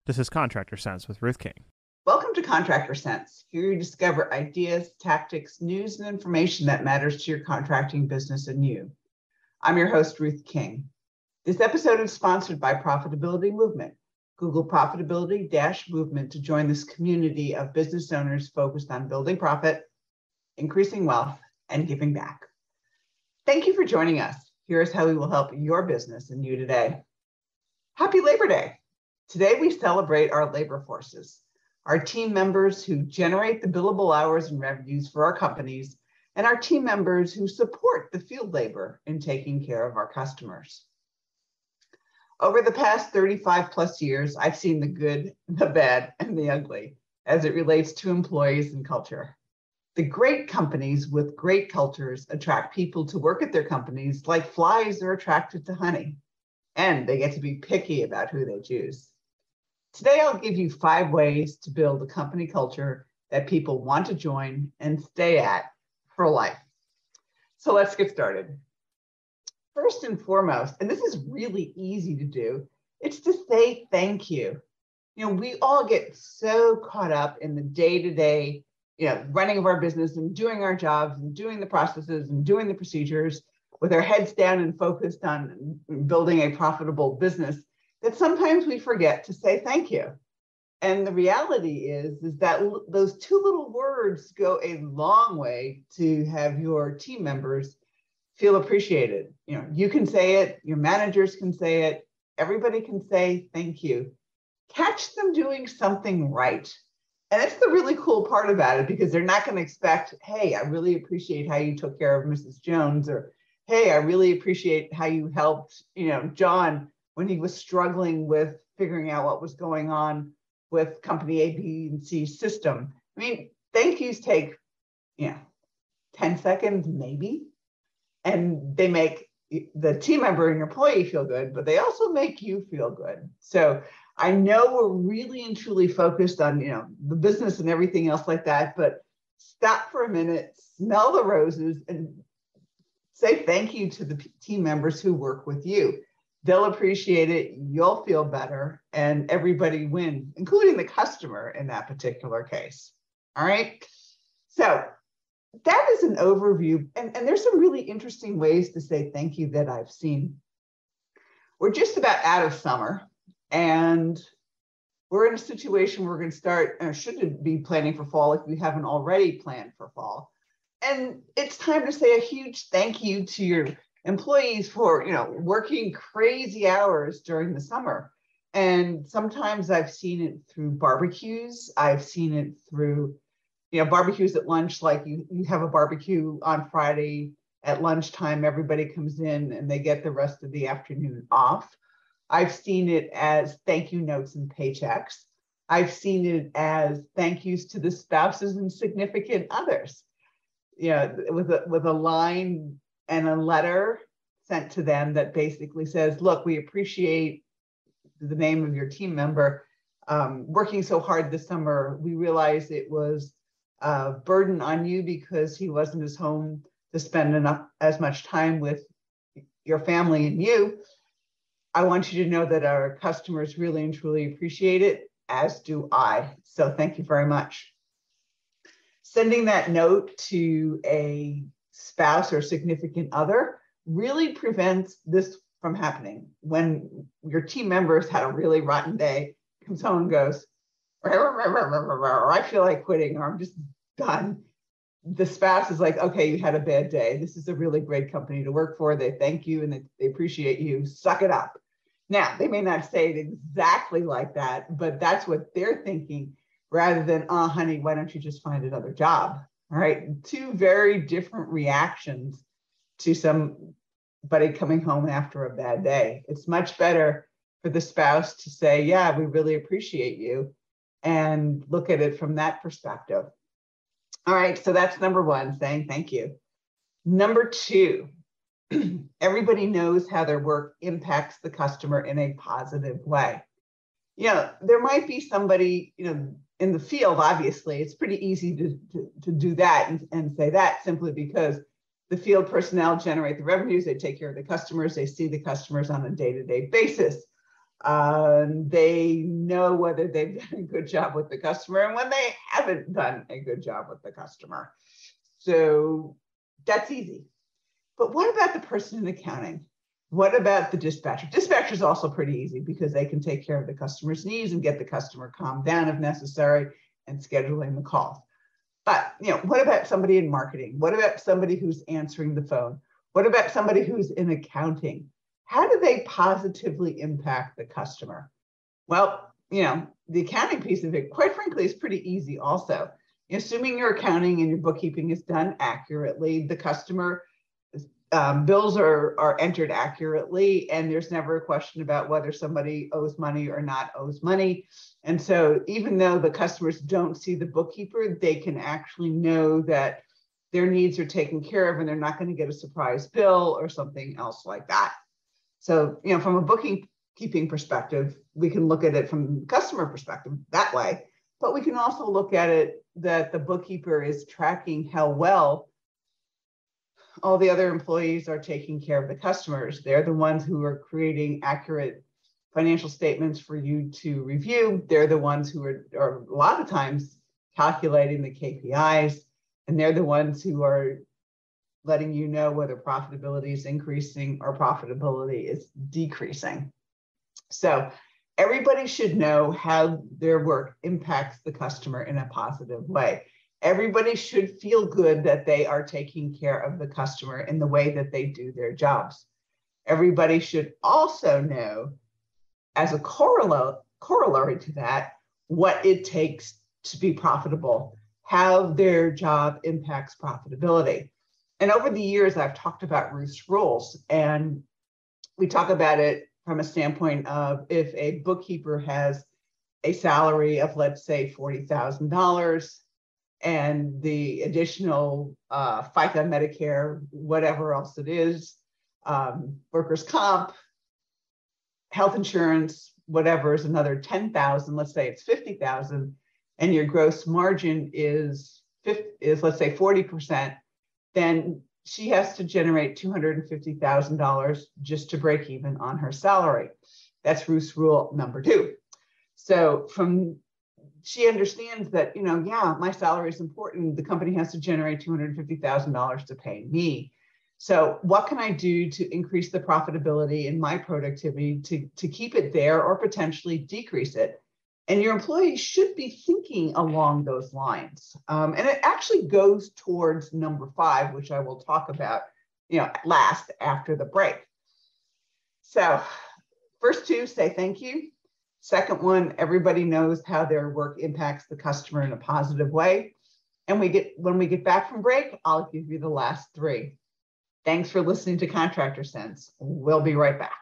This is Contractor Sense with Ruth King. Welcome to Contractor Sense. Here you discover ideas, tactics, news, and information that matters to your contracting business and you. I'm your host, Ruth King. This episode is sponsored by Profitability Movement. Google Profitability-Movement to join this community of business owners focused on building profit, increasing wealth, and giving back. Thank you for joining us. Here's how we will help your business and you today. Happy Labor Day. Today, we celebrate our labor forces, our team members who generate the billable hours and revenues for our companies, and our team members who support the field labor in taking care of our customers. Over the past 35 plus years, I've seen the good, the bad, and the ugly as it relates to employees and culture. The great companies with great cultures attract people to work at their companies like flies are attracted to honey, and they get to be picky about who they choose. Today, I'll give you 5 ways to build a company culture that people want to join and stay at for life. So let's get started. First and foremost, and this is really easy to do, it's to say thank you. We all get so caught up in the day-to-day, running of our business and doing our jobs and doing the processes and doing the procedures with our heads down and focused on building a profitable business that sometimes we forget to say thank you. And the reality is that those 2 little words go a long way to have your team members feel appreciated. You can say it, your managers can say it, everybody can say thank you. Catch them doing something right. And that's the really cool part about it, because they're not going to expect, hey, I really appreciate how you took care of Mrs. Jones, or hey, I really appreciate how you helped, John when he was struggling with figuring out what was going on with company A, B, and C system. I mean, thank yous take, 10 seconds maybe, and they make the team member and employee feel good, but they also make you feel good. So I know we're really and truly focused on, the business and everything else like that, but stop for a minute, smell the roses, and say thank you to the team members who work with you. They'll appreciate it, you'll feel better, and everybody wins, including the customer in that particular case. All right. So that is an overview. And there's some really interesting ways to say thank you that I've seen. We're just about out of summer, and we're in a situation where we're going to start, or should be planning for fall if we haven't already planned for fall. And it's time to say a huge thank you to your employees for, working crazy hours during the summer. And sometimes I've seen it through barbecues. I've seen it through, barbecues at lunch, like you have a barbecue on Friday at lunchtime, everybody comes in and they get the rest of the afternoon off. I've seen it as thank you notes and paychecks. I've seen it as thank yous to the spouses and significant others. With a line and a letter sent to them that basically says, look, we appreciate the name of your team member working so hard this summer. We realize it was a burden on you because he wasn't as home to spend as much time with your family and you. I want you to know that our customers really and truly appreciate it, as do I. So thank you very much. Sending that note to a spouse or significant other really prevents this from happening. When your team members had a really rotten day, comes home and goes, I feel like quitting, or I'm just done. The spouse is like, okay, you had a bad day. This is a really great company to work for. They thank you and they appreciate you. Suck it up. Now, they may not say it exactly like that, but that's what they're thinking, rather than, oh, honey, why don't you just find another job? All right, 2 very different reactions to somebody coming home after a bad day. It's much better for the spouse to say, yeah, we really appreciate you, and look at it from that perspective. All right, so that's number 1, saying thank you. Number 2, everybody knows how their work impacts the customer in a positive way. There might be somebody, in the field, obviously, it's pretty easy to do that and say that, simply because the field personnel generate the revenues, they take care of the customers, they see the customers on a day-to-day basis. They know whether they've done a good job with the customer and when they haven't done a good job with the customer. So that's easy. But what about the person in accounting? What about the dispatcher? Dispatcher is also pretty easy because they can take care of the customer's needs and get the customer calmed down if necessary and scheduling the calls. But what about somebody in marketing? What about somebody who's answering the phone? What about somebody who's in accounting? How do they positively impact the customer? Well, the accounting piece of it, quite frankly, is pretty easy also. Assuming your accounting and your bookkeeping is done accurately, the customer bills are entered accurately, and there's never a question about whether somebody owes money or not owes money. And so even though the customers don't see the bookkeeper, they can actually know that their needs are taken care of and they're not going to get a surprise bill or something else like that. So, from a bookkeeping perspective, we can look at it from the customer perspective that way, but we can also look at it that the bookkeeper is tracking how well all the other employees are taking care of the customers. They're the ones who are creating accurate financial statements for you to review. They're the ones who are a lot of times calculating the KPIs, and they're the ones who are letting you know whether profitability is increasing or profitability is decreasing. So everybody should know how their work impacts the customer in a positive way. Everybody should feel good that they are taking care of the customer in the way that they do their jobs. Everybody should also know, as a corollary to that, what it takes to be profitable, how their job impacts profitability. And over the years, I've talked about Ruth's rules, and we talk about it from a standpoint of if a bookkeeper has a salary of, let's say, $40,000, and the additional FICA, Medicare, whatever else it is, workers' comp, health insurance, whatever is another 10,000, let's say it's 50,000, and your gross margin is let's say 40%, then she has to generate $250,000 just to break even on her salary. That's Ruth's rule number 2. So she understands that, my salary is important. The company has to generate $250,000 to pay me. So what can I do to increase the profitability in my productivity to keep it there or potentially decrease it? And your employees should be thinking along those lines. And it actually goes towards number 5, which I will talk about, last after the break. So first 2, say thank you. Second one, everybody knows how their work impacts the customer in a positive way. And when we get back from break, I'll give you the last 3. Thanks for listening to Contractor Sense. We'll be right back.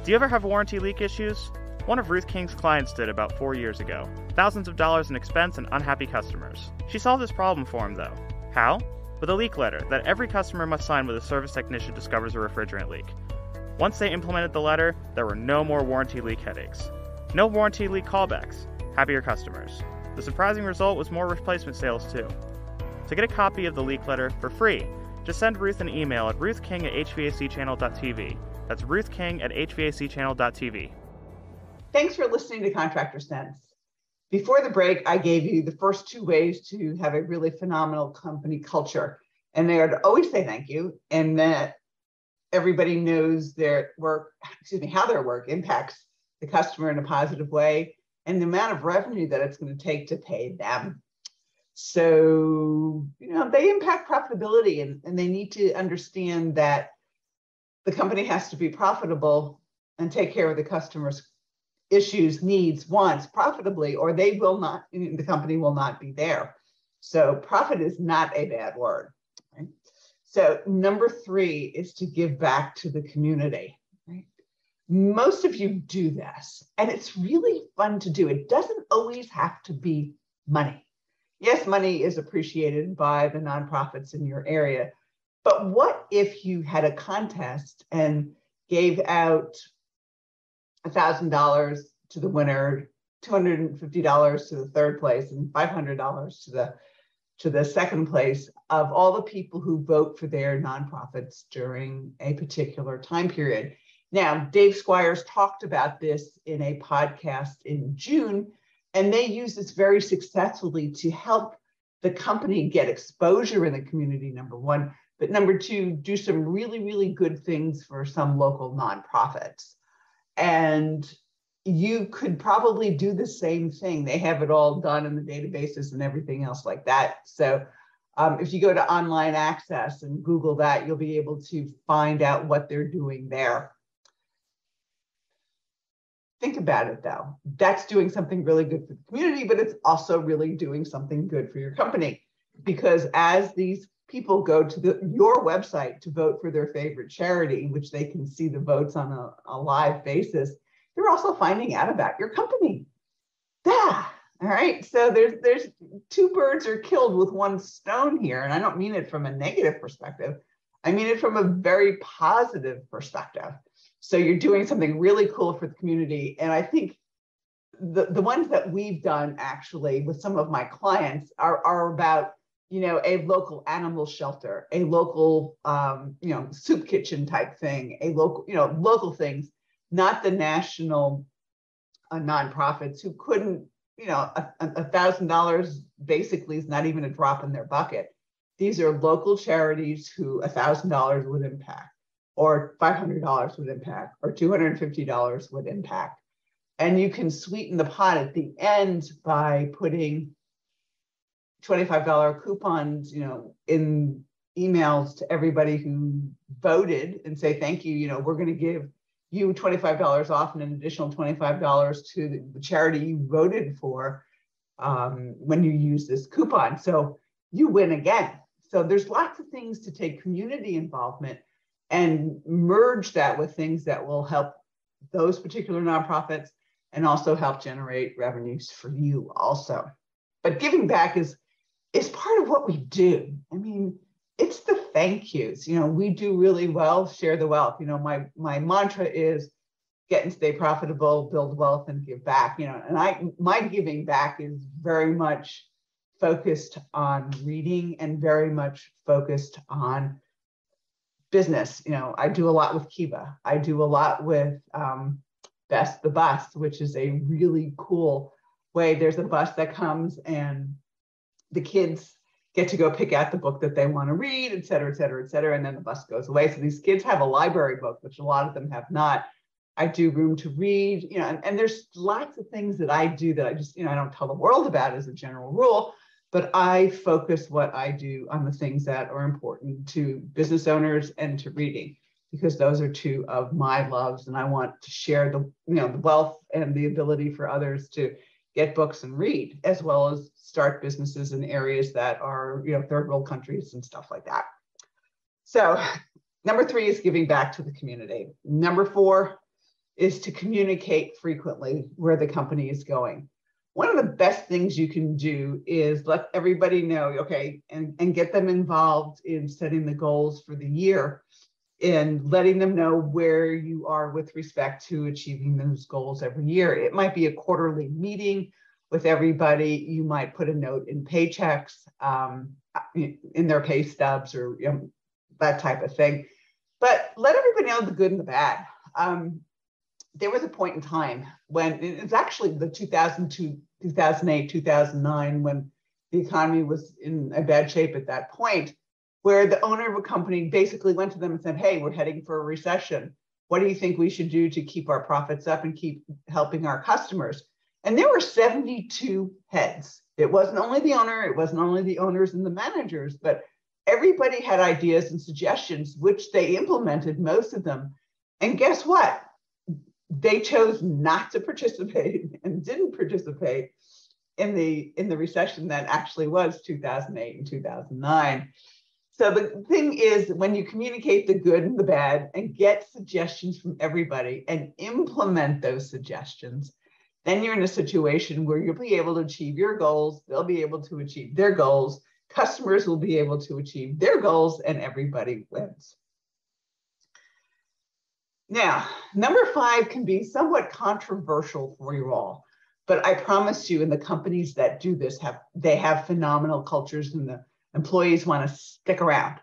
Do you ever have warranty leak issues? One of Ruth King's clients did about 4 years ago. Thousands of dollars in expense and unhappy customers. She solved this problem for him, though. How? With a leak letter that every customer must sign when a service technician discovers a refrigerant leak. Once they implemented the letter, there were no more warranty leak headaches. No warranty leak callbacks. Happier customers. The surprising result was more replacement sales, too. To get a copy of the leak letter for free, just send Ruth an email at ruthking@hvacchannel.tv. That's ruthking@hvacchannel.tv. Thanks for listening to Contractor Sense. Before the break, I gave you the first 2 ways to have a really phenomenal company culture. And they are to always say thank you, and that everybody knows how their work impacts the customer in a positive way, and the amount of revenue that it's going to take to pay them. So, they impact profitability, and they need to understand that the company has to be profitable and take care of the customer's issues, needs, wants profitably, or the company will not be there. So profit is not a bad word. Right? So number 3 is to give back to the community. Right? Most of you do this, and it's really fun to do. It doesn't always have to be money. Yes, money is appreciated by the nonprofits in your area, but what if you had a contest and gave out $1,000 to the winner, $250 to the third place, and $500 to the second place of all the people who vote for their nonprofits during a particular time period? Now, Dave Squires talked about this in a podcast in June, and they use this very successfully to help the company get exposure in the community, number one, but number two, do some really, really good things for some local nonprofits. And you could probably do the same thing. They have it all done in the databases and everything else like that. So if you go to Online Access and Google that, you'll be able to find out what they're doing there. Think about it though. That's doing something really good for the community, but it's also really doing something good for your company, because as these people go to your website to vote for their favorite charity, which they can see the votes on a live basis, they're also finding out about your company. All right. So there's two birds are killed with one stone here. And I don't mean it from a negative perspective. I mean it from a very positive perspective. So you're doing something really cool for the community. And I think the ones that we've done actually with some of my clients are about, a local animal shelter, a local, soup kitchen type thing, a local, local things, not the national nonprofits who couldn't, $1,000 basically is not even a drop in their bucket. These are local charities who $1,000 would impact, or $500 would impact, or $250 would impact. And you can sweeten the pot at the end by putting $25 coupons, in emails to everybody who voted and say, thank you, we're going to give you $25 off and an additional $25 to the charity you voted for when you use this coupon. So you win again. So there's lots of things to take community involvement and merge that with things that will help those particular nonprofits and also help generate revenues for you also. But giving back is part of what we do. I mean, it's the thank yous. We do really well, share the wealth. My mantra is get and stay profitable, build wealth, and give back. And my giving back is very much focused on reading and very much focused on business. I do a lot with Kiva. I do a lot with Best the Bus, which is a really cool way. There's a bus that comes and the kids get to go pick out the book that they want to read, et cetera, et cetera, et cetera. And then the bus goes away. So these kids have a library book, which a lot of them have not. I do room to read, and there's lots of things that I do that I just, I don't tell the world about as a general rule, but I focus what I do on the things that are important to business owners and to reading, because those are two of my loves. And I want to share the wealth and the ability for others to get books and read, as well as start businesses in areas that are, third world countries and stuff like that. So number 3 is giving back to the community. Number 4 is to communicate frequently where the company is going. One of the best things you can do is let everybody know, okay, and get them involved in setting the goals for the year and letting them know where you are with respect to achieving those goals every year. It might be a quarterly meeting with everybody. You might put a note in paychecks, in their pay stubs, or that type of thing. But let everybody know the good and the bad. There was a point in time when it's actually the 2002, 2008, 2009, when the economy was in a bad shape at that point, where the owner of a company basically went to them and said, hey, we're heading for a recession. What do you think we should do to keep our profits up and keep helping our customers? And there were 72 heads. It wasn't only the owner, it wasn't only the owners and the managers, but everybody had ideas and suggestions, which they implemented, most of them. And guess what? They chose not to participate and didn't participate in the recession that actually was 2008 and 2009. So the thing is, when you communicate the good and the bad and get suggestions from everybody and implement those suggestions, then you're in a situation where you'll be able to achieve your goals, they'll be able to achieve their goals, customers will be able to achieve their goals, and everybody wins. Now, number 5 can be somewhat controversial for you all, but I promise you, in the companies that do this, they have phenomenal cultures and the employees want to stick around.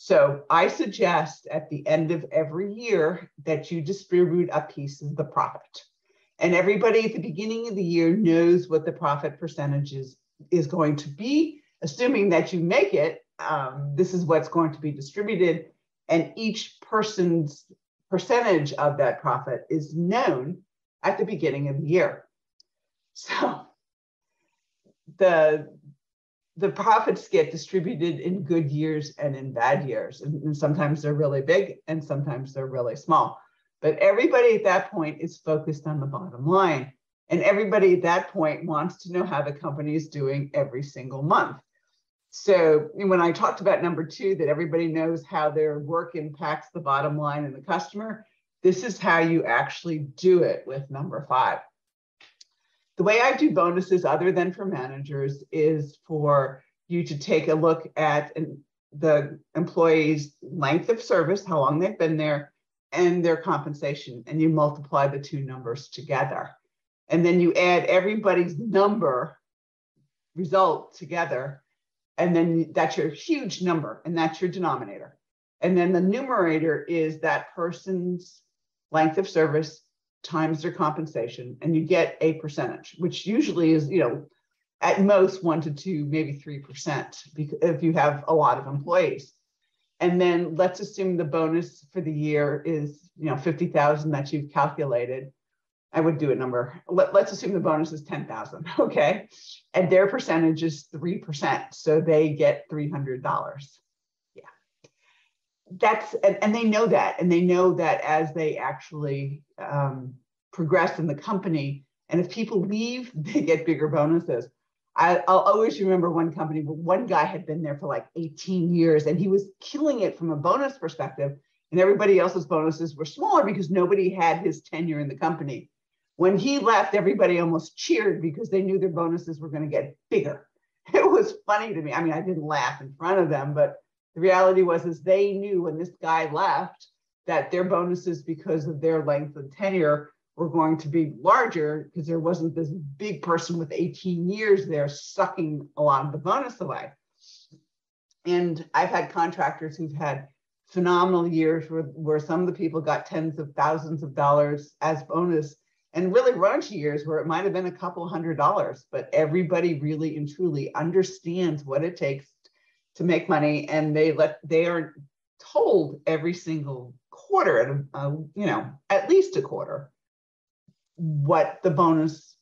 So I suggest at the end of every year that you distribute a piece of the profit. And everybody at the beginning of the year knows what the profit percentage is going to be, assuming that you make it. This is what's going to be distributed. And each person's percentage of that profit is known at the beginning of the year. So the profits get distributed in good years and in bad years. And sometimes they're really big and sometimes they're really small. But everybody at that point is focused on the bottom line. And everybody at that point wants to know how the company is doing every single month. So when I talked about number 2, that everybody knows how their work impacts the bottom line and the customer, this is how you actually do it with number 5. The way I do bonuses, other than for managers, is for you to take a look at the employee's length of service, how long they've been there, and their compensation, and you multiply the 2 numbers together. And then you add everybody's number result together, and then that's your huge number, and that's your denominator. And then the numerator is that person's length of service times their compensation, and you get a percentage, which usually is, at most 1 to 2, maybe 3%, if you have a lot of employees. And then let's assume the bonus for the year is, $50,000 that you've calculated. I would do a number. Let's assume the bonus is $10,000, okay? And their percentage is 3%, so they get $300. Yeah, and they know that, and they know that as they actually progress in the company, and if people leave, they get bigger bonuses. I'll always remember one company where one guy had been there for like 18 years, and he was killing it from a bonus perspective, and everybody else's bonuses were smaller because nobody had his tenure in the company. When he left, everybody almost cheered because they knew their bonuses were going to get bigger. It was funny to me. I mean, I didn't laugh in front of them, but the reality was they knew when this guy left that their bonuses, because of their length of tenure, were going to be larger because there wasn't this big person with 18 years there sucking a lot of the bonus away. And I've had contractors who've had phenomenal years where some of the people got tens of thousands of dollars as bonus, and really raunchy years where it might have been a couple $100, but everybody really and truly understands what it takes to make money, and they are told every single quarter, at least a quarter, what the bonus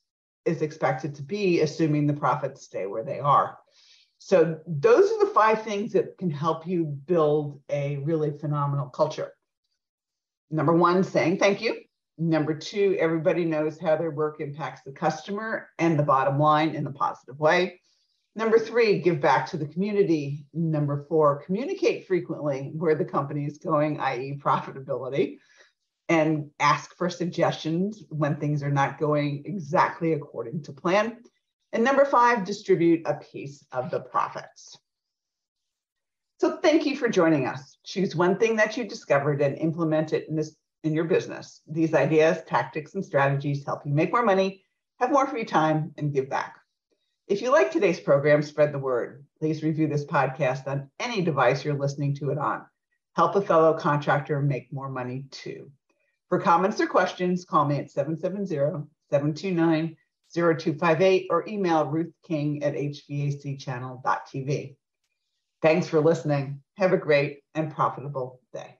is expected to be, assuming the profits stay where they are. So those are the 5 things that can help you build a really phenomenal culture. Number 1, saying thank you. Number 2, everybody knows how their work impacts the customer and the bottom line in a positive way. Number 3, give back to the community. Number 4, communicate frequently where the company is going, i.e. profitability, and ask for suggestions when things are not going exactly according to plan. And number 5, distribute a piece of the profits. So thank you for joining us. Choose one thing that you discovered and implement it in your business. These ideas, tactics, and strategies help you make more money, have more free time, and give back. If you like today's program, spread the word. Please review this podcast on any device you're listening to it on. Help a fellow contractor make more money too. For comments or questions, call me at 770-729-0258 or email ruthking@hvacchannel.tv. Thanks for listening. Have a great and profitable day.